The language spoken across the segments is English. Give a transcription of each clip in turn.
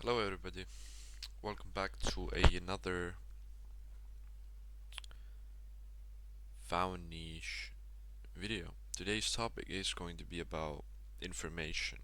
Hello, everybody. Welcome back to another found niche video. Today's topic is going to be about information.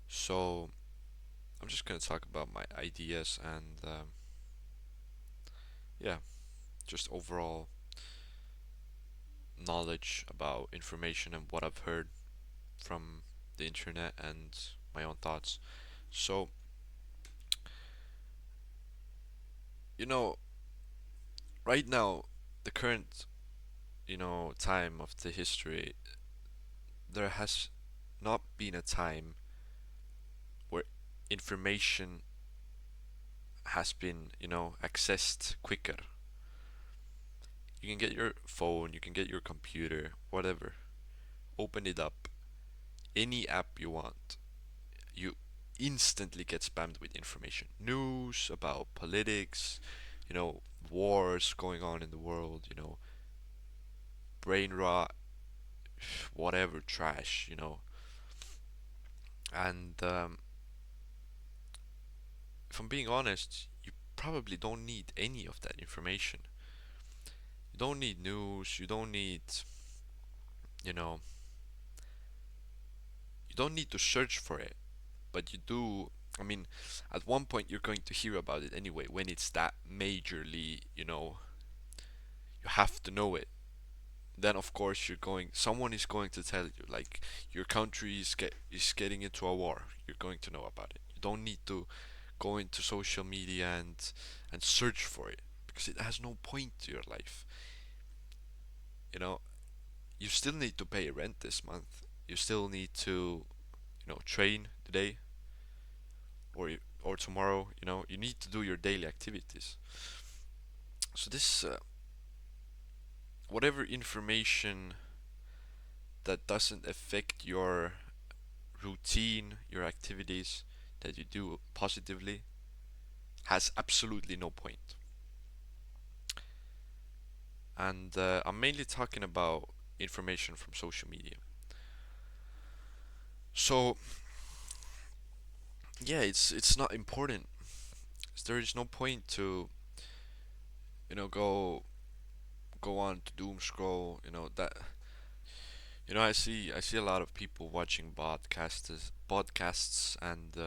So, I'm just going to talk about my ideas and, yeah, just overall knowledge about information and what I've heard from the internet and my own thoughts. So, you know, right now, the current, time of the history, there has not been a time where information has been, accessed quicker. You can get your phone, you can get your computer, whatever. Open it up, any app you want. You instantly get spammed with information. News about politics, wars going on in the world, brain rot, whatever trash. And if I'm being honest, you probably don't need any of that information. You don't need news, you know, you don't need to search for it, but you do. I mean, at one point you're going to hear about it anyway when it's that majorly, you have to know it. Then of course someone is going to tell you like your country is getting into a war. You're going to know about it. You don't need to go into social media and search for it because it has no point to your life. You know, you still need to pay rent this month. You still need to, train today or tomorrow. You need to do your daily activities. So this whatever information that doesn't affect your routine, your activities that you do positively has absolutely no point. And I'm mainly talking about information from social media. So yeah, it's not important. There is no point to go on to doom scroll. I see a lot of people watching podcasts, and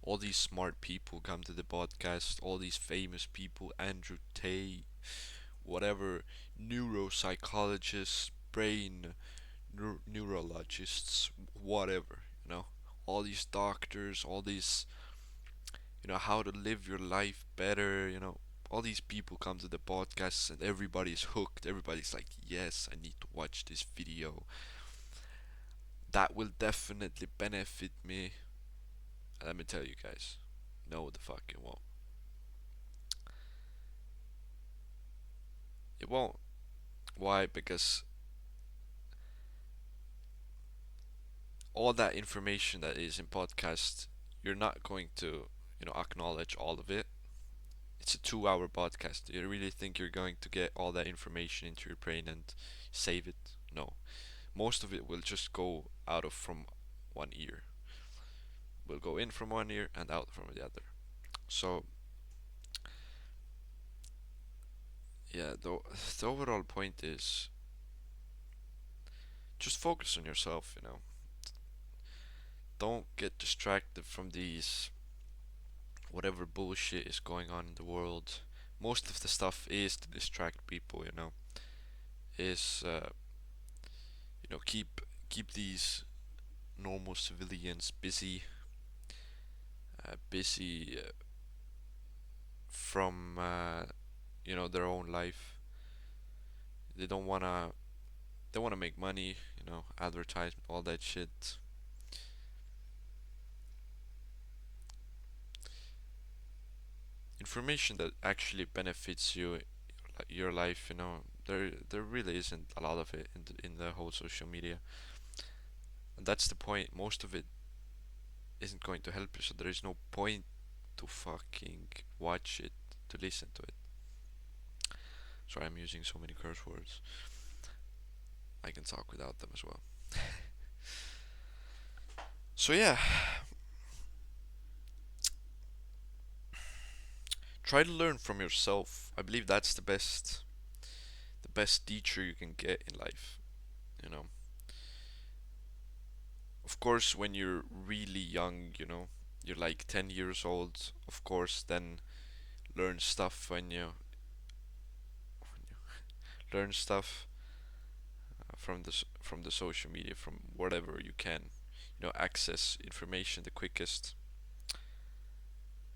all these smart people come to the podcast. All these famous people, Andrew Tate, whatever, neuropsychologists, brain neurologists, whatever. All these doctors, all these, how to live your life better. All these people come to the podcast and everybody's hooked. Everybody's like, yes, I need to watch this video. That will definitely benefit me. Let me tell you guys, no, the fuck it won't. It won't. Why? Because all that information that is in podcast, you're not going to, acknowledge all of it. It's a 2 hour podcast. Do you really think you're going to get all that information into your brain and save it? No. Most of it will just go out of from one ear. Will go in from one ear and out from the other. So yeah, the overall point is just focus on yourself. Don't get distracted from these whatever bullshit is going on in the world. Most of the stuff is to distract people. Is keep these normal civilians busy from their own life. They don't wanna they wanna make money, advertisement, all that shit. Information that actually benefits your life. There really isn't a lot of it in the whole social media, and that's the point. Most of it isn't going to help you, so there is no point to fucking watch it, to listen to it. Sorry, I'm using so many curse words. I can talk without them as well. So yeah, try to learn from yourself. I believe that's the best teacher you can get in life. You know, of course, when you're really young, you're like 10 years old. Of course, then learn stuff when you learn stuff from the social media, from whatever you can, access information the quickest.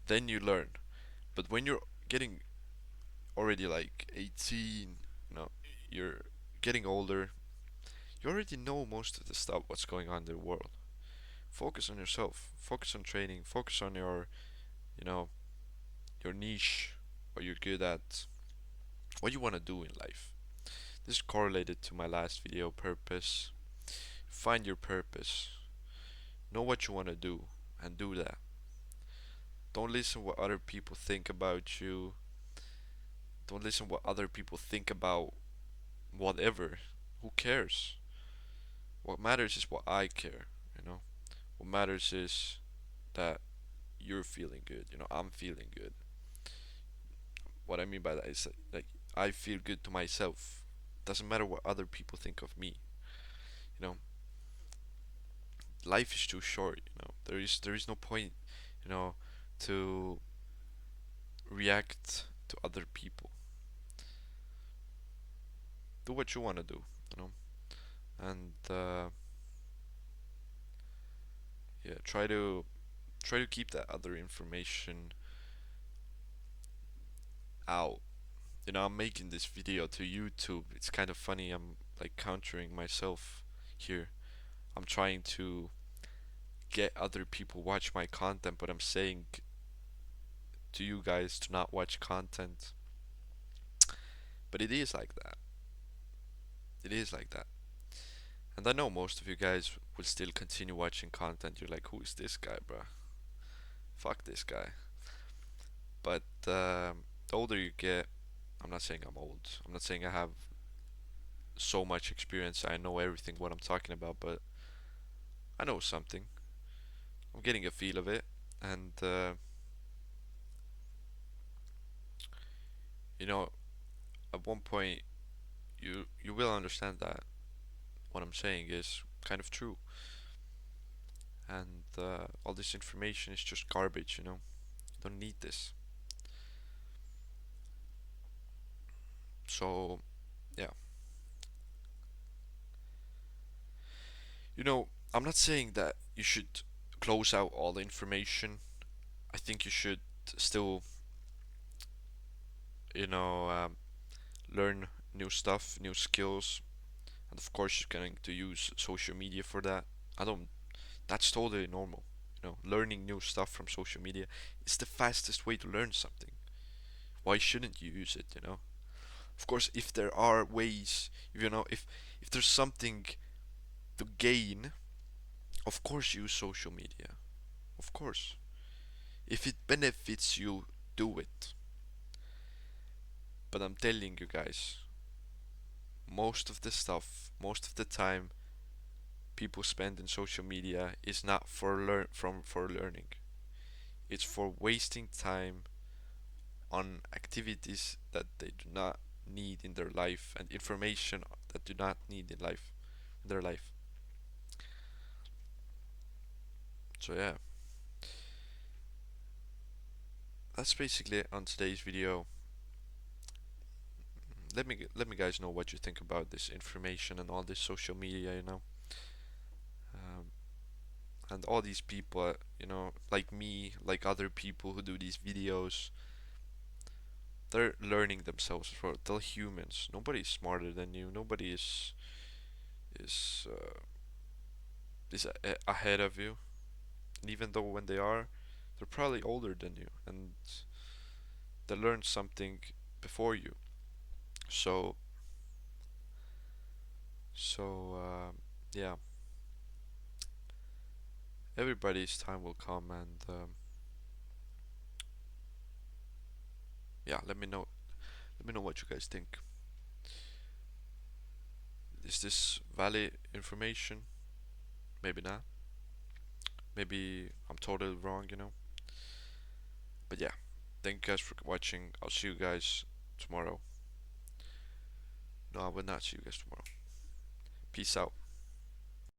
Then you learn. But when you're getting already like 18, you're getting older, you already know most of the stuff what's going on in the world. Focus on yourself. Focus on training. Focus on you know, your niche, what you're good at, what you want to do in life. This is correlated to my last video, purpose. Find your purpose. Know what you want to do and do that. Don't listen what other people think about you. Don't listen what other people think about whatever. Who cares? What matters is what I care, you know. What matters is that you're feeling good, I'm feeling good. What I mean by that is like I feel good to myself. Doesn't matter what other people think of me. You know, life is too short, There is no point, you know, to react to other people. Do what you want to do, you know, and yeah, try to keep that other information out. I'm making this video to YouTube. It's kind of funny. I'm like countering myself here. I'm trying to get other people watch my content, but I'm saying to you guys to not watch content. But it is like that. It is like that. And I know most of you guys will still continue watching content. You're like, who is this guy, bruh? Fuck this guy. But the older you get, I'm not saying I'm old. I'm not saying I have so much experience. I know everything what I'm talking about, but I know something. I'm getting a feel of it, and you know, at one point you will understand that what I'm saying is kind of true, and all this information is just garbage. You don't need this. So yeah, I'm not saying that you should close out all the information. I think you should still, you know, um, learn new stuff, new skills, and of course you're going to use social media for that. I don't. That's totally normal. Learning new stuff from social media is the fastest way to learn something. Why shouldn't you use it? Of course, if there are ways, if there's something to gain, of course use social media. Of course, if it benefits you, do it. But I'm telling you guys, most of the stuff, most of the time people spend in social media is not for learning. It's for wasting time on activities that they do not need in their life and information that do not need in their life. So yeah, that's basically it on today's video. Let me guys know what you think about this information and all this social media, um, and all these people, like me, like other people who do these videos. They're learning themselves. They're humans. Nobody is smarter than you. Nobody is uh, ahead of you. And even though when they are, they're probably older than you, and they learned something before you. So yeah, everybody's time will come, and yeah, let me know what you guys think. Is this valid information? Maybe not. Maybe I'm totally wrong. But yeah, Thank you guys for watching. I'll see you guys tomorrow. No, I will not see you guys tomorrow. Peace out.